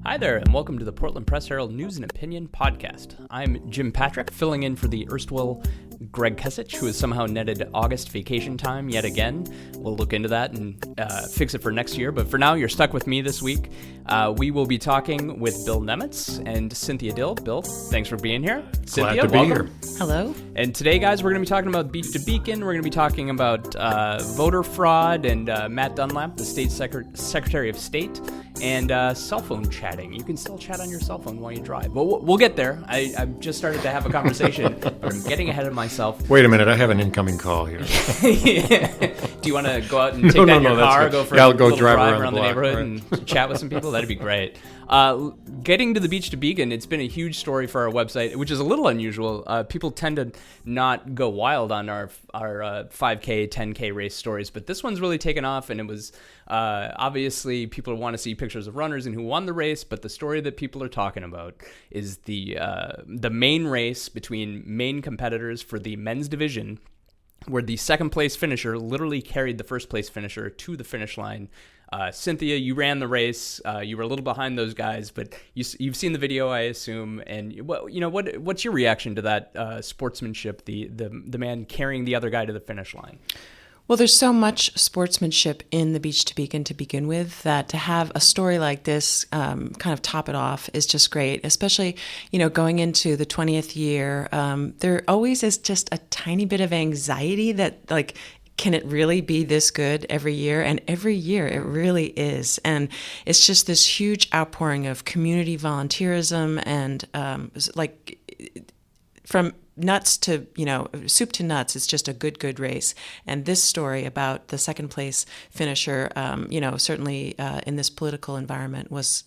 Hi there, and welcome to the Portland Press Herald News and Opinion Podcast. I'm Jim Patrick, filling in for the erstwhile Greg Kesich, who has somehow netted August vacation time yet again. We'll look into that and fix it for next year, but for now, you're stuck with me this week. We will be talking with Bill Nemitz and Cynthia Dill. Bill, thanks for being here. Cynthia, glad to be welcome. here. Hello. And today, guys, we're going to be talking about Beach to Beacon. We're going to be talking about voter fraud and Matt Dunlap, the state Secretary of State, and cell phone chatting. You can still chat on your cell phone while you drive. But we'll get there. I've just started to have a conversation, but I'm getting ahead of myself. Wait a minute, I have an incoming call here. Do you want to go out and take that in your car, go for a I'll go little drive around the block, neighborhood right. and chat with some people? That'd be great. Getting to the Beach to Beacon, it's been a huge story for our website, which is a little unusual. People tend to not go wild on our 5K, 10K race stories, but this one's really taken off, and it was obviously people want to see pictures of runners and who won the race, but the story that people are talking about is the Maine race between Maine competitors for the men's division, where the second place finisher literally carried the first place finisher to the finish line. Cynthia, you ran the race. You were a little behind those guys, but you've seen the video, I assume. And what's your reaction to that sportsmanship? The man carrying the other guy to the finish line. Well, there's so much sportsmanship in the Beach to Beacon to begin with that to have a story like this kind of top it off is just great, especially, going into the 20th year. There always is just a tiny bit of anxiety that, like, can it really be this good every year? And every year it really is. And it's just this huge outpouring of community volunteerism and from nuts to, soup to nuts. It's just a good race. And this story about the second place finisher, certainly in this political environment was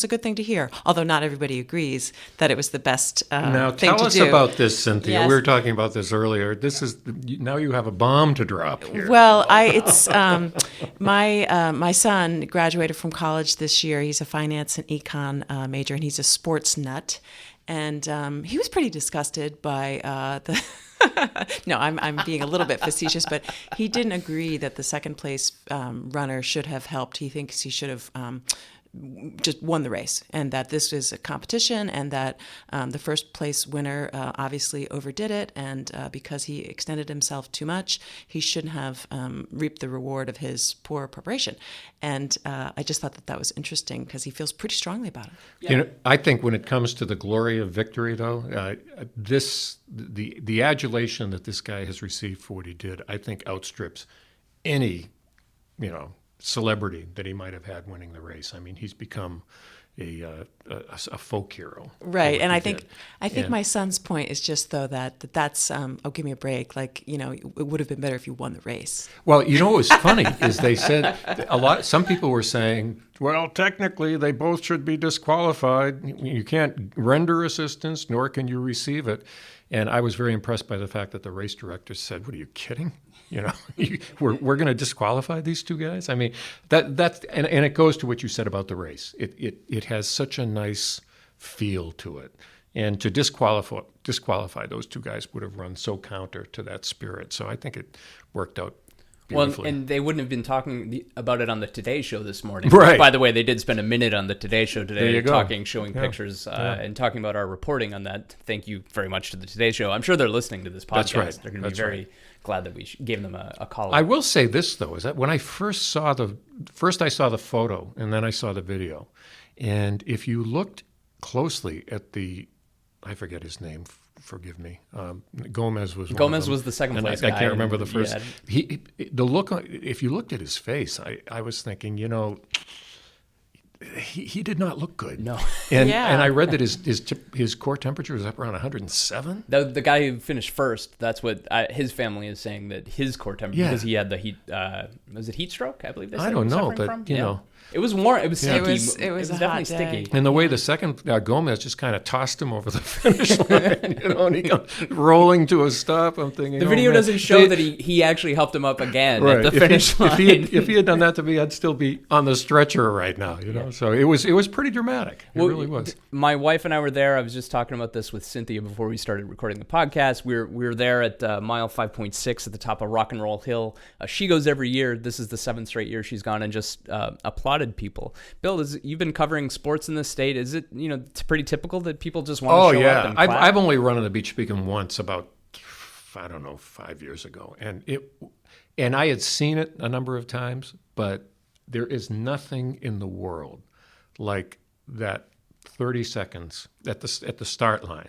a good thing to hear, although not everybody agrees that it was the best thing to do. Now, tell us about this, Cynthia. Yes. We were talking about this earlier. Now you have a bomb to drop here. Well, my son graduated from college this year. He's a finance and econ major, and he's a sports nut. And he was pretty disgusted by the... No, I'm being a little bit facetious, but he didn't agree that the second place runner should have helped. He thinks he should have just won the race, and that this is a competition, and that the first place winner obviously overdid it, and because he extended himself too much, he shouldn't have reaped the reward of his poor preparation. And I just thought that was interesting because he feels pretty strongly about it. Yeah. I think when it comes to the glory of victory, though, the adulation that this guy has received for what he did, I think outstrips any, celebrity that he might have had winning the race. I mean, he's become a folk hero. Right, and I think my son's point is just though that's give me a break. Like, it would have been better if you won the race. Well, what was funny is they said some people were saying, well, technically they both should be disqualified. You can't render assistance, nor can you receive it. And I was very impressed by the fact that the race director said, "What, are you kidding? We're going to disqualify these two guys." I mean, that's and it goes to what you said about the race. It has such a nice feel to it, and to disqualify those two guys would have run so counter to that spirit. So I think it worked out beautifully. Well, and they wouldn't have been talking about it on the Today Show this morning. Right. By the way, they did spend a minute on the Today Show today showing pictures and talking about our reporting on that. Thank you very much to the Today Show. I'm sure they're listening to this podcast. That's right. They're going to be very glad that we gave them a call. I will say this, though, is that when I first I saw the photo and then I saw the video. And if you looked closely at I forget his name, forgive me. Gomez was the second place guy. I can't remember the first. Yeah. If you looked at his face, I was thinking, he did not look good. No. And I read that his core temperature was up around 107. The guy who finished first, that's what his family is saying, that his core temperature, because he had the heat, was it heat stroke? I believe they said. I don't know, but from? It was warm. It was sticky. It was definitely hot day. sticky. And the way the second Gomez just kind of tossed him over the finish line, and he comes rolling to a stop. I'm thinking the video doesn't show that he actually helped him up again at the finish line. If he had done that to me, I'd still be on the stretcher right now. Yeah. So it was pretty dramatic. It really was. My wife and I were there. I was just talking about this with Cynthia before we started recording the podcast. We were there at mile 5.6 at the top of Rock and Roll Hill. She goes every year. This is the 7th straight year she's gone and just applauded people. Bill, you've been covering sports in this state. Is it it's pretty typical that people just want to show up and clap? I've only run on the Beach Beacon once about 5 years ago, and I had seen it a number of times, but there is nothing in the world like that 30 seconds at the start line,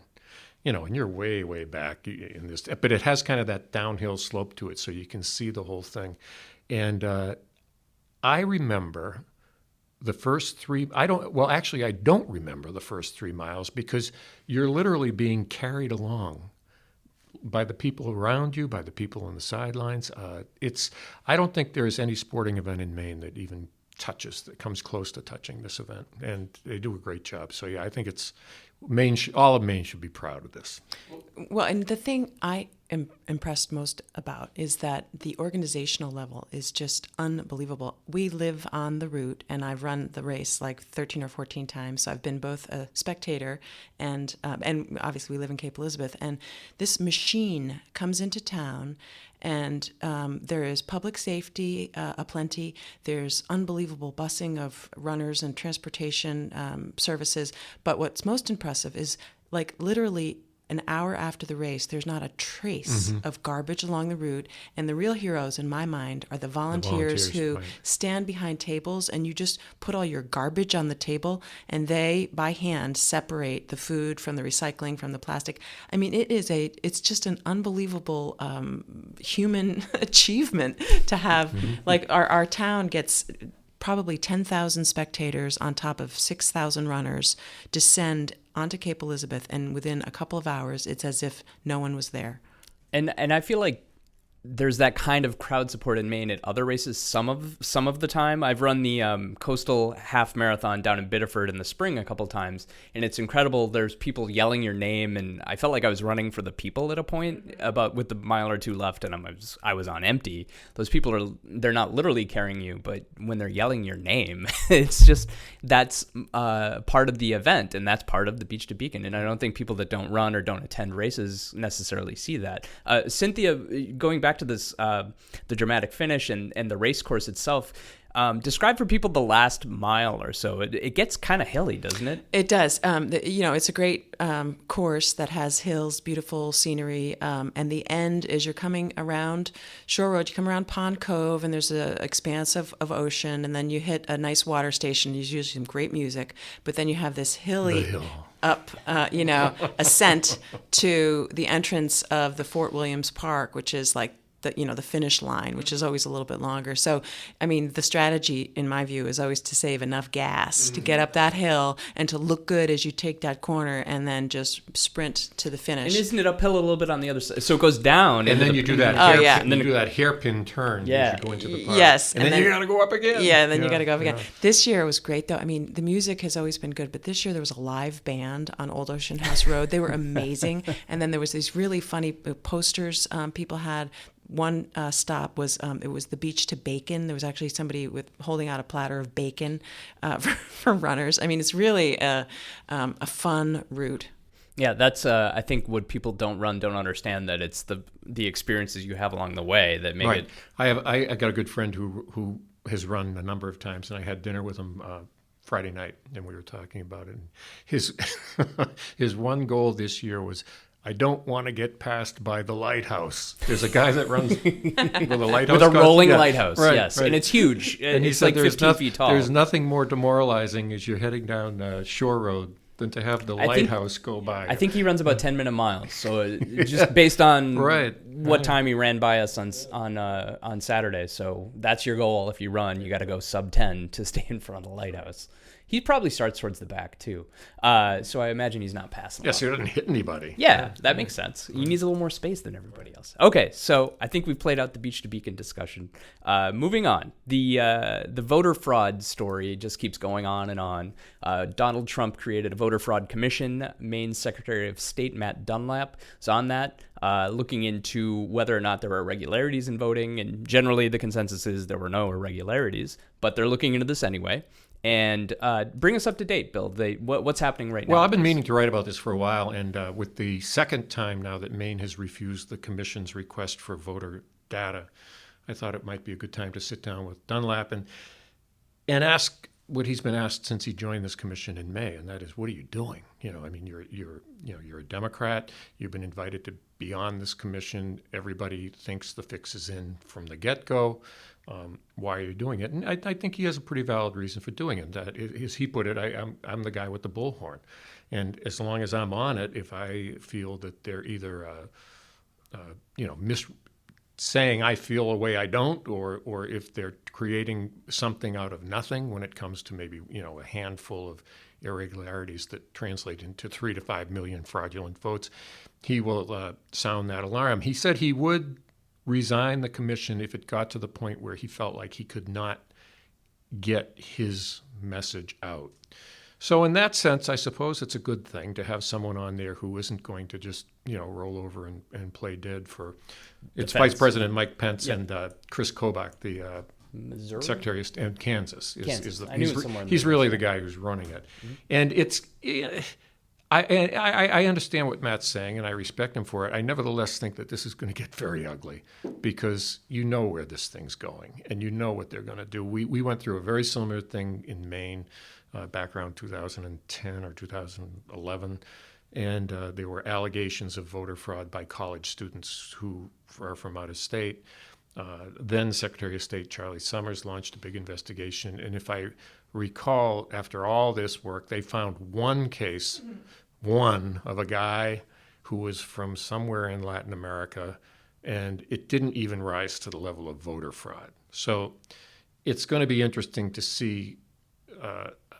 and you're way, way back in this, but it has kind of that downhill slope to it, so you can see the whole thing. And I remember the first three. I don't remember the first 3 miles because you're literally being carried along by the people around you, by the people on the sidelines. I don't think there's any sporting event in Maine that even comes close to touching this event, and they do a great job. So yeah, I think it's all of Maine should be proud of this. Well, and the thing I am impressed most about is that the organizational level is just unbelievable. We live on the route, and I've run the race like 13 or 14 times. So I've been both a spectator and obviously we live in Cape Elizabeth. And this machine comes into town, and there is public safety aplenty. There's unbelievable busing of runners and transportation services. But what's most impressive is like literally an hour after the race, there's not a trace of garbage along the route. And the real heroes, in my mind, are the volunteers who right. stand behind tables, and you just put all your garbage on the table, and they, by hand, separate the food from the recycling, from the plastic. I mean, it's just an unbelievable human achievement to have, like, our town gets probably 10,000 spectators on top of 6,000 runners descend onto Cape Elizabeth, and within a couple of hours, it's as if no one was there. And I feel like there's that kind of crowd support in Maine at other races some of the time. I've run the coastal half marathon down in Biddeford in the spring a couple times, and it's incredible. There's people yelling your name, and I felt like I was running for the people at a point with the mile or two left, and I was on empty. Those people they're not literally carrying you, but when they're yelling your name, it's just that's part of the event, and that's part of the Beach to Beacon. And I don't think people that don't run or don't attend races necessarily see that. Cynthia, going back to this, the dramatic finish and the race course itself, describe for people the last mile or so. It gets kind of hilly, doesn't it? It does. It's a great course that has hills, beautiful scenery, and the end is you're coming around Shore Road, you come around Pond Cove, and there's an expanse of ocean, and then you hit a nice water station. There's usually some great music, but then you have this hilly up, ascent to the entrance of the Fort Williams Park, which is like the finish line, which is always a little bit longer. So, I mean, the strategy, in my view, is always to save enough gas to get up that hill and to look good as you take that corner, and then just sprint to the finish. And isn't it uphill a little bit on the other side? So it goes down, and then you do that. And then you do that hairpin turn as you go into the park. Yes, and then you got to go up again. Yeah, and then you got to go up again. This year was great, though. I mean, the music has always been good, but this year there was a live band on Old Ocean House Road. They were amazing, and then there was these really funny posters people had. One stop was it was the Beach to Bacon. There was actually somebody holding out a platter of bacon for runners. I mean, it's really a fun route. Yeah, that's I think what people don't understand, that it's the experiences you have along the way that make it. I got a good friend who has run a number of times, and I had dinner with him Friday night, and we were talking about it. And his one goal this year was, I don't want to get passed by the lighthouse. There's a guy that runs with a lighthouse. With a rolling lighthouse, right, yes. Right. And it's huge. And it's like 15 feet tall. There's nothing more demoralizing as you're heading down Shore Road than to have the lighthouse go by. I think he runs about 10-minute miles. So just based on what time he ran by us on Saturday. So that's your goal. If you run, you got to go sub 10 to stay in front of the lighthouse. He probably starts towards the back, too. So I imagine he's not passing. Yes, he doesn't hit anybody. Yeah, that makes sense. He needs a little more space than everybody else. Okay, so I think we've played out the Beach to Beacon discussion. Moving on. The voter fraud story just keeps going on and on. Donald Trump created a voter fraud commission. Maine's Secretary of State, Matt Dunlap, is on that, looking into whether or not there were irregularities in voting. And generally, the consensus is there were no irregularities, but they're looking into this anyway. And bring us up to date, Bill. What's happening right now? Well, I've been meaning to write about this for a while, and with the second time now that Maine has refused the Commission's request for voter data, I thought it might be a good time to sit down with Dunlap and ask what he's been asked since he joined this commission in May, and that is, what are you doing? I mean, you're a Democrat. You've been invited to be on this commission. Everybody thinks the fix is in from the get-go. Why are you doing it? And I think he has a pretty valid reason for doing it. That, as he put it, I'm the guy with the bullhorn, and as long as I'm on it, if I feel that they're either saying I feel a way I don't, or if they're creating something out of nothing when it comes to maybe a handful of irregularities that translate into 3 to 5 million fraudulent votes, he will sound that alarm. He said he would resign the commission if it got to the point where he felt like he could not get his message out. So in that sense, I suppose it's a good thing to have someone on there who isn't going to just, roll over and play dead for it's Vice President Mike Pence and Chris Kobach, the Missouri? Secretary of State, and Kansas. He's really the guy who's running it. Mm-hmm. And it's I understand what Matt's saying, and I respect him for it. I nevertheless think that this is going to get very ugly because you know where this thing's going, and you know what they're going to do. We went through a very similar thing in Maine back around 2010 or 2011, and there were allegations of voter fraud by college students who are from out of state. Then Secretary of State Charlie Summers launched a big investigation, and if I recall, after all this work, they found one case, of a guy who was from somewhere in Latin America, and it didn't even rise to the level of voter fraud. So it's going to be interesting to see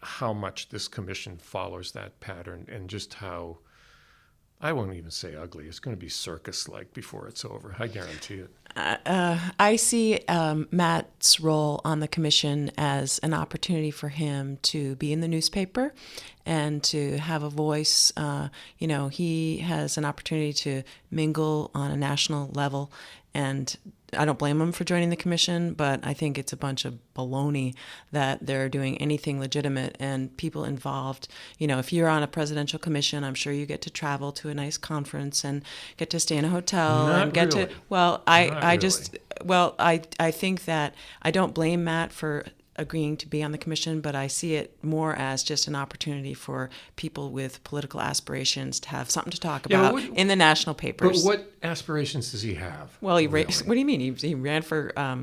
how much this commission follows that pattern, and just how, I won't even say ugly, it's going to be circus-like before it's over. I guarantee it. I see Matt's role on the commission as an opportunity for him to be in the newspaper and to have a voice. He has an opportunity to mingle on a national level, and I don't blame him for joining the commission, but I think it's a bunch of baloney that they're doing anything legitimate, and people involved. If you're on a presidential commission, I'm sure you get to travel to a nice conference and get to stay in a hotel Not and get really. to, well, I think that I don't blame Matt for agreeing to be on the commission, but I see it more as just an opportunity for people with political aspirations to have something to talk about in the national papers. But what aspirations does he have? Well, really? What do you mean? He ran for I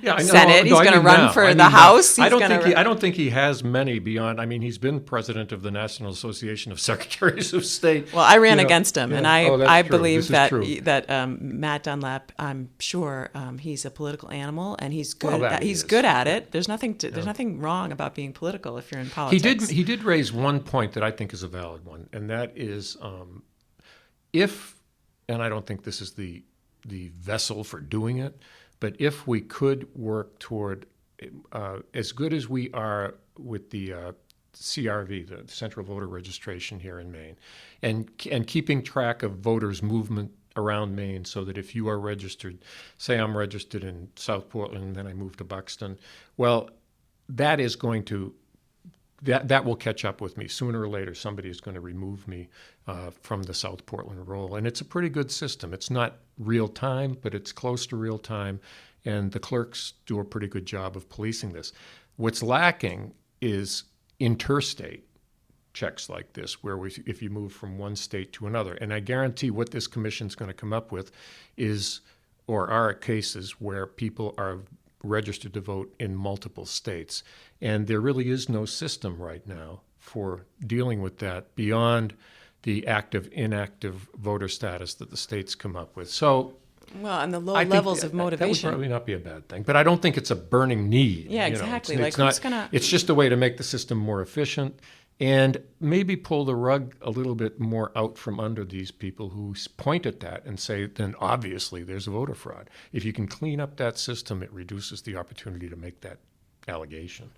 know. Senate. He's going to run for the House. I don't think he has many beyond. I mean, he's been president of the National Association of Secretaries of State. Well, I ran against him, and I believe that true. Matt Dunlap, I'm sure he's a political animal, and he's good. Well, he's good at it. There's nothing wrong about being political if you're in politics. He did raise one point that I think is a valid one, and that is if, and I don't think this is the vessel for doing it, but if we could work toward as good as we are with the CRV, the Central Voter Registration here in Maine, and keeping track of voters' movement around Maine, so that if you are registered, say I'm registered in South Portland, and then I move to Buxton, well, that is going to that will catch up with me sooner or later. Somebody is going to remove me from the South Portland roll, and it's a pretty good system. It's not real time, but it's close to real time, and the clerks do a pretty good job of policing this. What's lacking is interstate checks like this, where if you move from one state to another. And I guarantee what this commission's going to come up with are cases where people are registered to vote in multiple states. And there really is no system right now for dealing with that beyond the active-inactive voter status that the states come up with. So, well, and the low levels of motivation. That would probably not be a bad thing, but I don't think it's a burning need. Yeah, exactly. It's just a way to make the system more efficient, and maybe pull the rug a little bit more out from under these people who point at that and say, then obviously there's voter fraud. If you can clean up that system, it reduces the opportunity to make that allegation.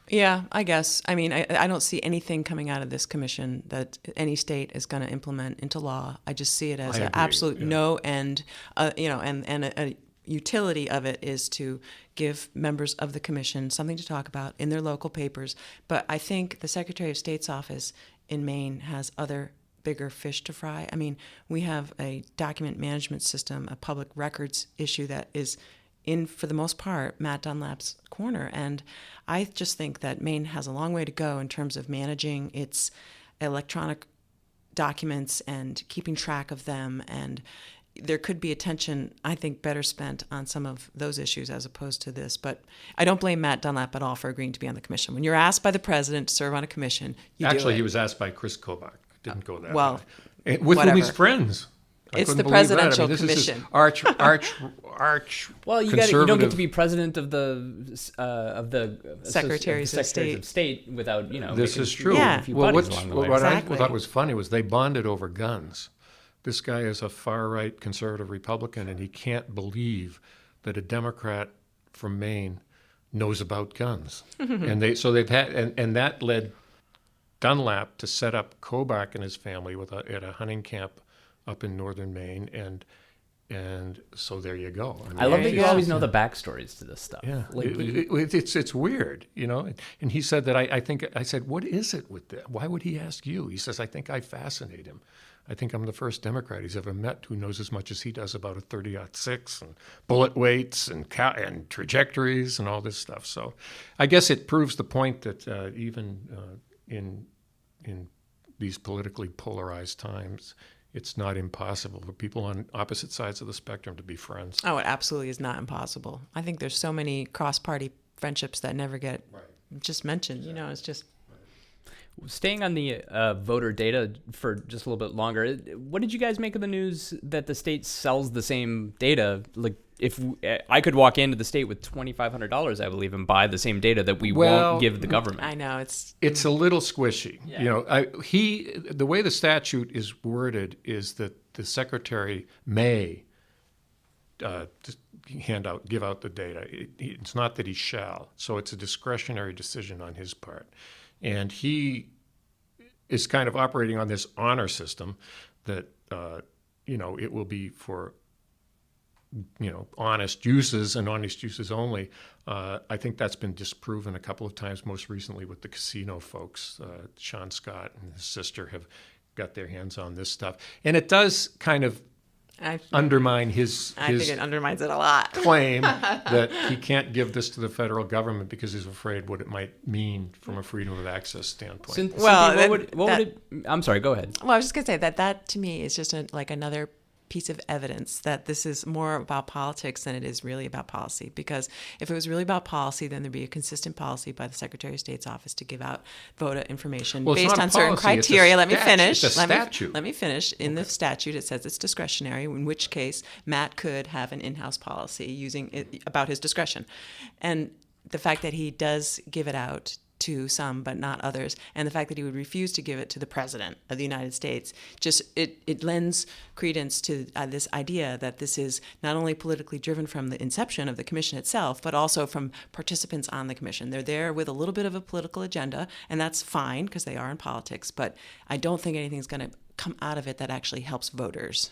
Yeah, I guess. I mean, I don't see anything coming out of this commission that any state is going to implement into law. I just see it as an absolute no end, and utility of it is to give members of the commission something to talk about in their local papers. But I think the Secretary of State's office in Maine has other bigger fish to fry. I mean, we have a document management system, a public records issue that is in, for the most part, Matt Dunlap's corner. And I just think that Maine has a long way to go in terms of managing its electronic documents and keeping track of them. And there could be attention, I think, better spent on some of those issues as opposed to this. But I don't blame Matt Dunlap at all for agreeing to be on the commission. When you're asked by the president to serve on a commission, you do Actually, it. he was asked by Chris Kobach. Didn't go that well, way. With whom he's whatever. friends. I It's couldn't the believe that. I mean, presidential this is his commission. arch Well, you don't get to be president of the Secretaries of State without This making is true. Yeah. a few Well, buddies along the way. what I Exactly. thought was funny was they bonded over guns. This guy is a far-right conservative Republican, and he can't believe that a Democrat from Maine knows about guns. And that led Dunlap to set up Kobach and his family at a hunting camp up in northern Maine, and so there you go. I mean, I love that you Yeah. always know the backstories to this stuff. yeah, Like, it's weird, And he said that I said, what is it with that? Why would he ask you? He says, I think I fascinate him. I think I'm the first Democrat he's ever met who knows as much as he does about a 30-06 and bullet weights and trajectories and all this stuff. So I guess it proves the point that even in these politically polarized times, it's not impossible for people on opposite sides of the spectrum to be friends. Oh, it absolutely is not impossible. I think there's so many cross-party friendships that never get just mentioned. It's just... Staying on the voter data for just a little bit longer, what did you guys make of the news that the state sells the same data? Like, if I could walk into the state with $2,500, I believe, and buy the same data that we won't give the government. I know, it's... It's a little squishy. Yeah. The way the statute is worded is that the secretary may give out the data. It's not that he shall. So it's a discretionary decision on his part. And he is kind of operating on this honor system that, it will be for, honest uses and honest uses only. I think that's been disproven a couple of times, most recently with the casino folks. Sean Scott and his sister have got their hands on this stuff. And it does kind of undermine his I think it undermines it a lot. claim that he can't give this to the federal government because he's afraid what it might mean from a freedom of access standpoint. Well, I'm sorry, go ahead. Well, I was just going to say that to me is just another piece of evidence that this is more about politics than it is really about policy. Because if it was really about policy, then there'd be a consistent policy by the Secretary of State's office to give out voter information based on certain criteria. Let me finish. It's a statute. Let me finish. In the statute, it says it's discretionary, in which case Matt could have an in-house policy using it about his discretion. And the fact that he does give it out to some but not others, and the fact that he would refuse to give it to the president of the United States, just it lends credence to this idea that this is not only politically driven from the inception of the commission itself, but also from participants on the commission. They're there with a little bit of a political agenda, and that's fine because they are in politics, but I don't think anything's going to come out of it that actually helps voters.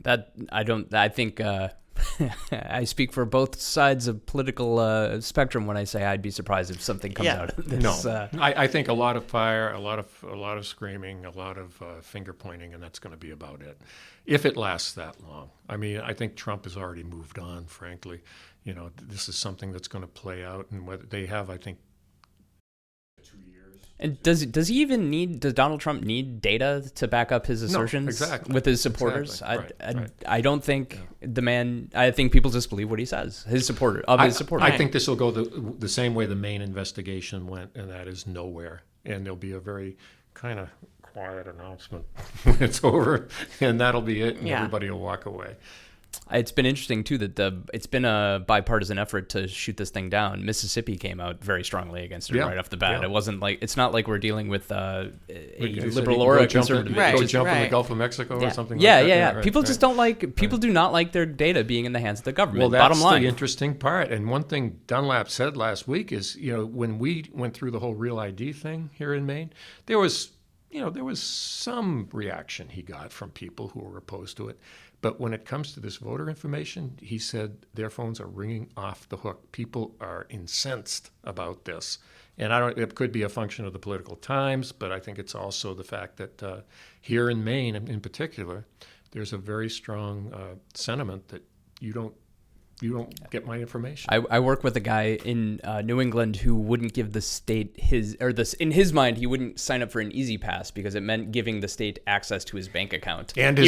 I think I speak for both sides of political spectrum when I say I'd be surprised if something comes out of this. No, I think a lot of fire, a lot of screaming, a lot of finger pointing, and that's going to be about it, if it lasts that long. I mean, I think Trump has already moved on. Frankly, this is something that's going to play out, and whether they have, I think. And does Donald Trump need data to back up his assertions with his supporters? Exactly. I don't think the man. I think people just believe what he says. His supporters. I think this will go the same way the Maine investigation went, and that is nowhere. And there'll be a very kind of quiet announcement when it's over, and that'll be it, and everybody will walk away. It's been interesting too that it's been a bipartisan effort to shoot this thing down. Mississippi came out very strongly against it right off the bat. Yeah. It's not like we're dealing with a liberal or a conservative. Go jump in the Gulf of Mexico or something. Yeah. Right, people just don't like. People do not like their data being in the hands of the government. Well, that's bottom line. the interesting part. And one thing Dunlap said last week is, when we went through the whole Real ID thing here in Maine, there was some reaction he got from people who were opposed to it. But when it comes to this voter information, he said their phones are ringing off the hook. People are incensed about this. And it could be a function of the political times, but I think it's also the fact that here in Maine, in particular, there's a very strong sentiment that you don't get my information. I work with a guy in New England who wouldn't give the state in his mind, he wouldn't sign up for an Easy Pass because it meant giving the state access to his bank account. And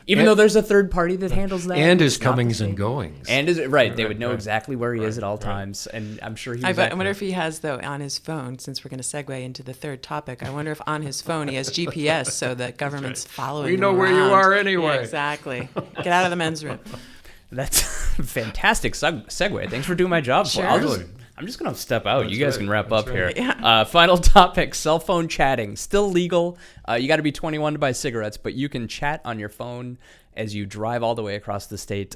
even though there's a third party that handles that. And his comings and goings. And they would know exactly where he is at all times. And I'm sure he was I wonder if he has, though, on his phone, since we're going to segue into the third topic, I wonder if on his phone he has GPS so that government's following him We know where you around. are anyway. Yeah, exactly. Get out of the men's room. That's a fantastic segue. Thanks for doing my job. Sure. I'm just going to step out. You guys can wrap up here. Yeah. Final topic, cell phone chatting. Still legal. You got to be 21 to buy cigarettes, but you can chat on your phone as you drive all the way across the state.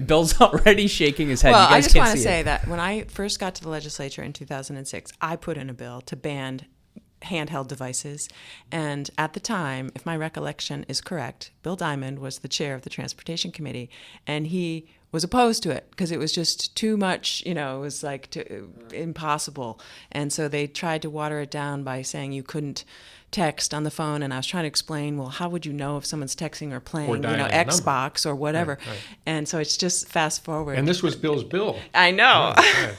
Bill's already shaking his head. Well, you guys I just can't want to see say it. that when I first got to the legislature in 2006, I put in a bill to ban handheld devices. And at the time, if my recollection is correct, Bill Diamond was the chair of the Transportation Committee, and he was opposed to it because it was just too much, it was like impossible. And so they tried to water it down by saying you couldn't text on the phone, and I was trying to explain, well, how would you know if someone's texting or playing, Xbox or whatever? Right. And so it's just fast forward. And this was Bill's bill. I know.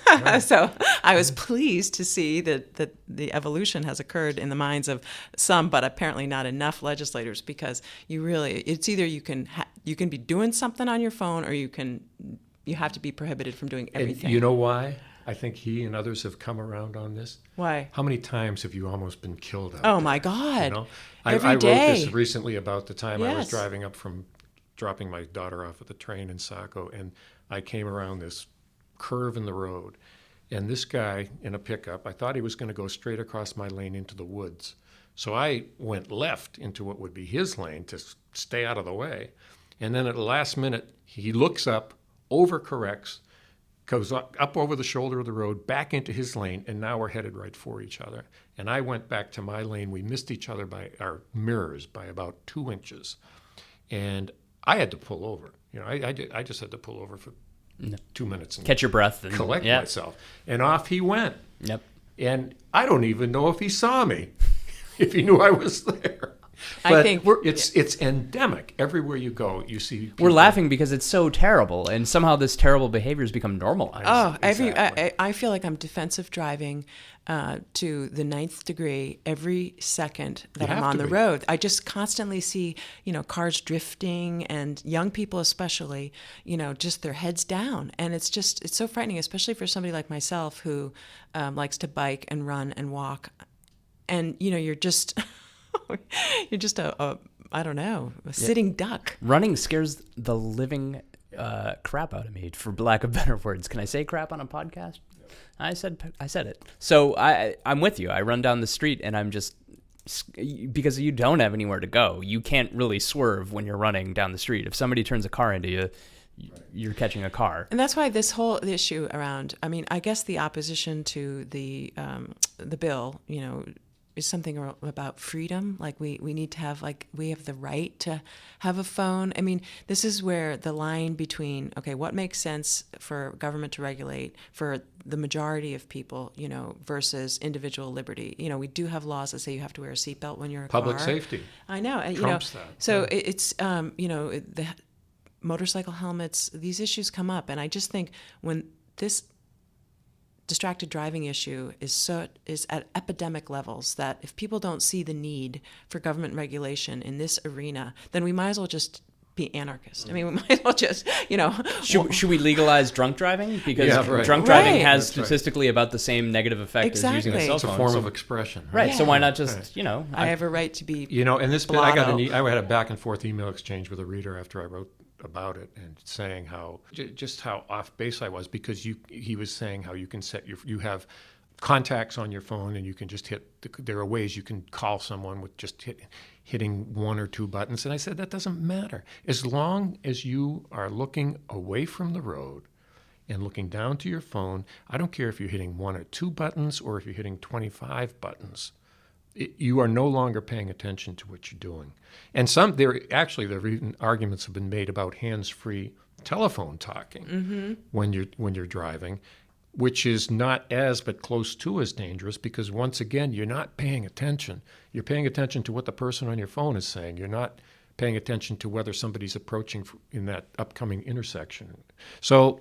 Right. So I was pleased to see that the evolution has occurred in the minds of some, but apparently not enough legislators, because it's either you can be doing something on your phone or you have to be prohibited from doing everything. And you know why? I think he and others have come around on this. Why? How many times have you almost been killed out Oh, there? my God. I wrote day. this recently about the time I was Yes. driving up from dropping my daughter off at the train in Saco, and I came around this curve in the road, and this guy in a pickup, I thought he was going to go straight across my lane into the woods. So I went left into what would be his lane to stay out of the way. And then at the last minute, he looks up, overcorrects, goes up over the shoulder of the road, back into his lane, and now we're headed right for each other. And I went back to my lane. We missed each other by our mirrors by about 2 inches. And I had to pull over. I just had to pull over for 2 minutes and Catch your breath. And collect myself. And off he went. Yep. And I don't even know if he saw me, if he knew I was there. But I think it's endemic. Everywhere you go, you see people. We're laughing because it's so terrible, and somehow this terrible behavior has become normalized. Oh, Exactly. I feel like I'm defensive driving to the 9th degree every second that I'm on the road. I just constantly see, cars drifting, and young people especially, just their heads down. And it's so frightening, especially for somebody like myself who likes to bike and run and walk. And, you're just... You're just a sitting duck. Running scares the living crap out of me, for lack of better words. Can I say crap on a podcast? I said it. So I'm with you. I run down the street and I'm just, because you don't have anywhere to go. You can't really swerve when you're running down the street. If somebody turns a car into you, you're catching a car. And that's why this whole issue around, I guess the opposition to the bill, is something about freedom. Like we need to have, we have the right to have a phone. This is where the line between, okay, what makes sense for government to regulate for the majority of people, versus individual liberty. We do have laws that say you have to wear a seatbelt when you're in a Public car. safety. I know. And, Trumps that. So it's, the motorcycle helmets, these issues come up. And I just think when this distracted driving issue is at epidemic levels, that if people don't see the need for government regulation in this arena, then we might as well just be anarchists. We might as well just, Should we legalize drunk driving? Because drunk Right. driving has statistically about the same negative effect as using a Exactly. cell It's phone. a form of expression. Right. So Yeah. why not just, I have a right to be. And this bit, I blotto. had a back and forth email exchange with a reader after I wrote about it, and saying how just how off base I was, because he was saying how you can you have contacts on your phone, and you can just there are ways you can call someone with just hitting one or two buttons. And I said, that doesn't matter. As long as you are looking away from the road and looking down to your phone, I don't care if you're hitting one or two buttons or if you're hitting 25 buttons. you are no longer paying attention to what you're doing. And there have even arguments have been made about hands-free telephone talking when you're driving, which is not as but close to as dangerous, because once again you're not paying attention. You're paying attention to what the person on your phone is saying. You're not paying attention to whether somebody's approaching in that upcoming intersection. So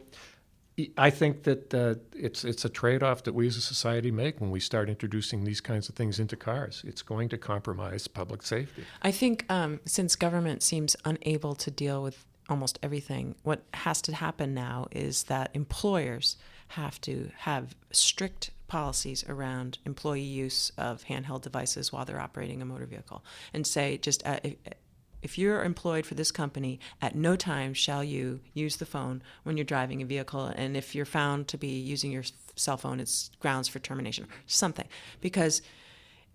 I think that it's a trade-off that we as a society make when we start introducing these kinds of things into cars. It's going to compromise public safety. I think since government seems unable to deal with almost everything, what has to happen now is that employers have to have strict policies around employee use of handheld devices while they're operating a motor vehicle, and say just if you're employed for this company, at no time shall you use the phone when you're driving a vehicle, and if you're found to be using your cell phone, it's grounds for termination, something. Because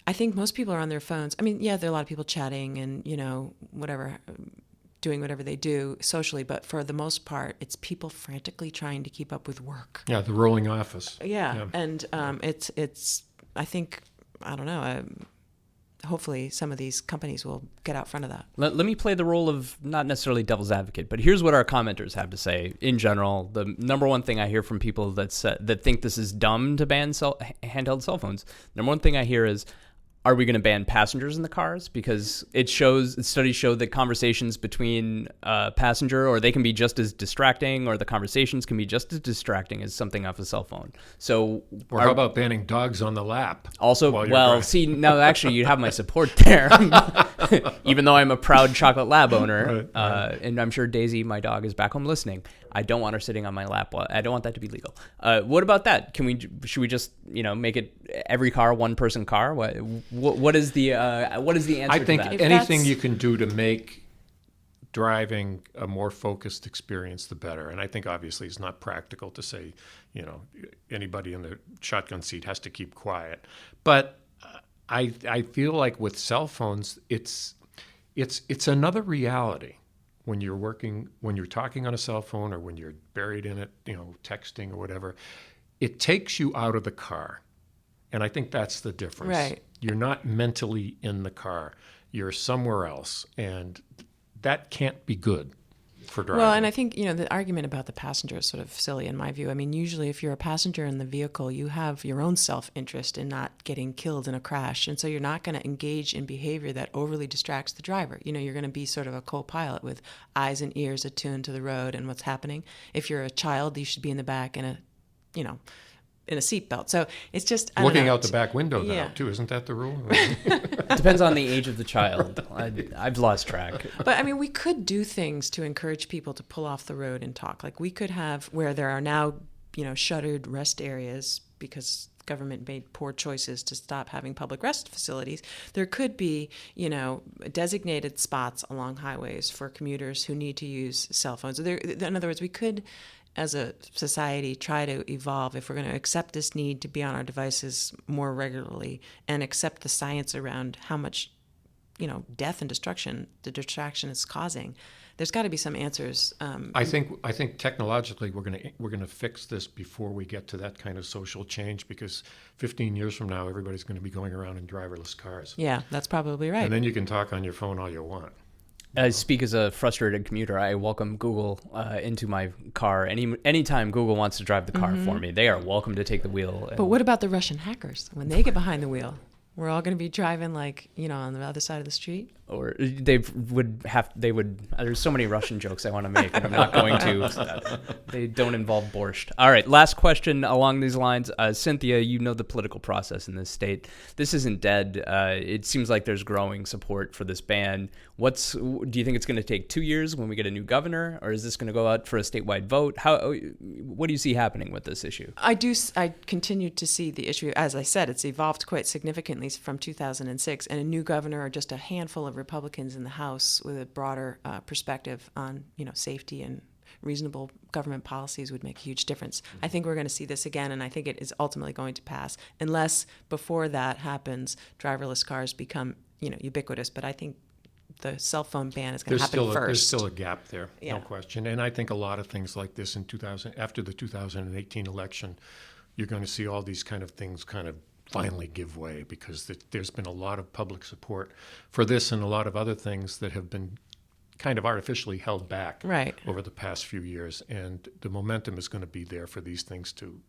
I think most people are on their phones. I mean, yeah, there are a lot of people chatting and, whatever, doing whatever they do socially, but for the most part, it's people frantically trying to keep up with work. Yeah, the rolling office. Yeah. And it's I think, I don't know, hopefully some of these companies will get out front of that. Let me play the role of not necessarily devil's advocate, but here's what our commenters have to say. In general, the number one thing I hear from people that think this is dumb to ban handheld cell phones, number one thing I hear is, are we going to ban passengers in the cars? Because studies show that conversations between passenger, or they can be just as distracting, or the conversations can be just as distracting as something off a cell phone. So, or how about banning dogs on the lap? Also, well, see, no, actually, you have my support there. Even though I'm a proud chocolate lab owner, right. And I'm sure Daisy, my dog, is back home listening. I don't want her sitting on my lap. I don't want that to be legal. What about that? Should we just make it every car one person car? What is the answer? I think to that? anything you can do to make driving a more focused experience, the better. And I think obviously it's not practical to say anybody in the shotgun seat has to keep quiet. But I feel like with cell phones, it's another reality. When you're talking on a cell phone, or when you're buried in it, texting or whatever, it takes you out of the car. And I think that's the difference. Right. You're not mentally in the car. You're somewhere else. And that can't be good for driving. Well, and I think, the argument about the passenger is sort of silly in my view. I mean, usually if you're a passenger in the vehicle, you have your own self-interest in not getting killed in a crash. And so you're not going to engage in behavior that overly distracts the driver. You're going to be sort of a co-pilot with eyes and ears attuned to the road and what's happening. If you're a child, you should be in the back in a seatbelt. So it's just looking out the back window now, yeah. too. Isn't that the rule? Depends on the age of the child. I've lost track. But I mean, we could do things to encourage people to pull off the road and talk. Like we could have where there are now, shuttered rest areas because government made poor choices to stop having public rest facilities. There could be, designated spots along highways for commuters who need to use cell phones. In other words, we could, as a society, try to evolve if we're going to accept this need to be on our devices more regularly and accept the science around how much, death and destruction the distraction is causing. There's got to be some answers. I think technologically we're going to fix this before we get to that kind of social change, because 15 years from now everybody's going to be going around in driverless cars. Yeah, that's probably right. And then you can talk on your phone all you want. I speak as a frustrated commuter. I welcome Google into my car. Anytime Google wants to drive the car for me, they are welcome to take the wheel. But what about the Russian hackers when they get behind the wheel? We're all going to be driving on the other side of the street. Or they would. There's so many Russian jokes I want to make, and I'm not going to. They don't involve borscht. All right, last question along these lines. Cynthia, you know the political process in this state. This isn't dead. It seems like there's growing support for this ban. Do you think it's going to take 2 years when we get a new governor, or is this going to go out for a statewide vote? What do you see happening with this issue? I continue to see the issue. As I said, it's evolved quite significantly from 2006, and a new governor or just a handful of Republicans in the House with a broader perspective on safety and reasonable government policies would make a huge difference. I think we're going to see this again, and I think it is ultimately going to pass, unless before that happens, driverless cars become ubiquitous. But I think the cell phone ban is going to happen first. There's still a gap there, yeah. No question. And I think a lot of things like this after the 2018 election, you're going to see all these kind of things kind of finally give way, because there's been a lot of public support for this and a lot of other things that have been kind of artificially held back over the past few years. And the momentum is going to be there for these things to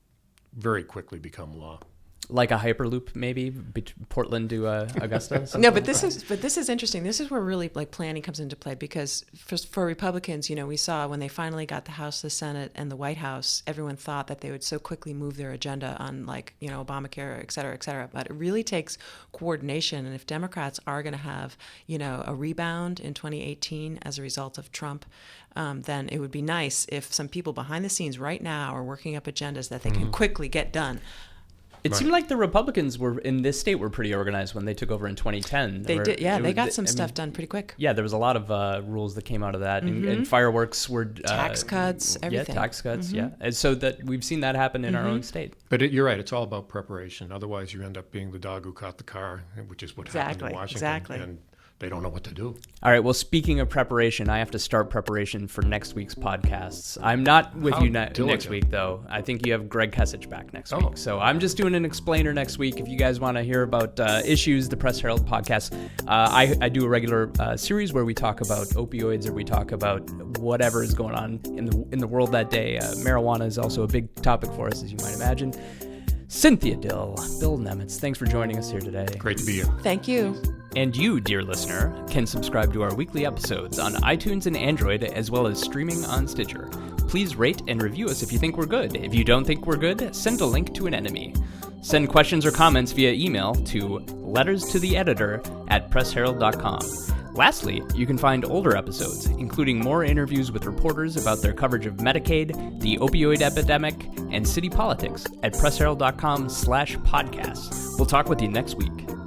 very quickly become law. Like a Hyperloop, maybe Portland to Augusta. No, but this is interesting. This is where really like planning comes into play, because for Republicans, we saw when they finally got the House, the Senate, and the White House, everyone thought that they would so quickly move their agenda on Obamacare, et cetera, et cetera. But it really takes coordination. And if Democrats are going to have a rebound in 2018 as a result of Trump, then it would be nice if some people behind the scenes right now are working up agendas that they can quickly get done. It seemed like the Republicans were in this state were pretty organized when they took over in 2010. They did, yeah. They got some stuff done pretty quick. Yeah, there was a lot of rules that came out of that, and fireworks were tax cuts, everything. Yeah, tax cuts. Yeah, and so that we've seen that happen in our own state. But you're right; it's all about preparation. Otherwise, you end up being the dog who caught the car, which is what happened in Washington. Exactly. And they don't know what to do. All right. Well, speaking of preparation, I have to start preparation for next week's podcasts. I'm not with you next week, though. I think you have Greg Kesich back next week. So I'm just doing an explainer next week. If you guys want to hear about issues, the Press Herald podcast, I do a regular series where we talk about opioids, or we talk about whatever is going on in the world that day. Marijuana is also a big topic for us, as you might imagine. Cynthia Dill, Bill Nemitz, thanks for joining us here today. Great to be here. Thank you. And you, dear listener, can subscribe to our weekly episodes on iTunes and Android, as well as streaming on Stitcher. Please rate and review us if you think we're good. If you don't think we're good, send a link to an enemy. Send questions or comments via email to lettersToTheEditor@pressherald.com. Lastly, you can find older episodes, including more interviews with reporters about their coverage of Medicaid, the opioid epidemic, and city politics at pressherald.com/podcasts. We'll talk with you next week.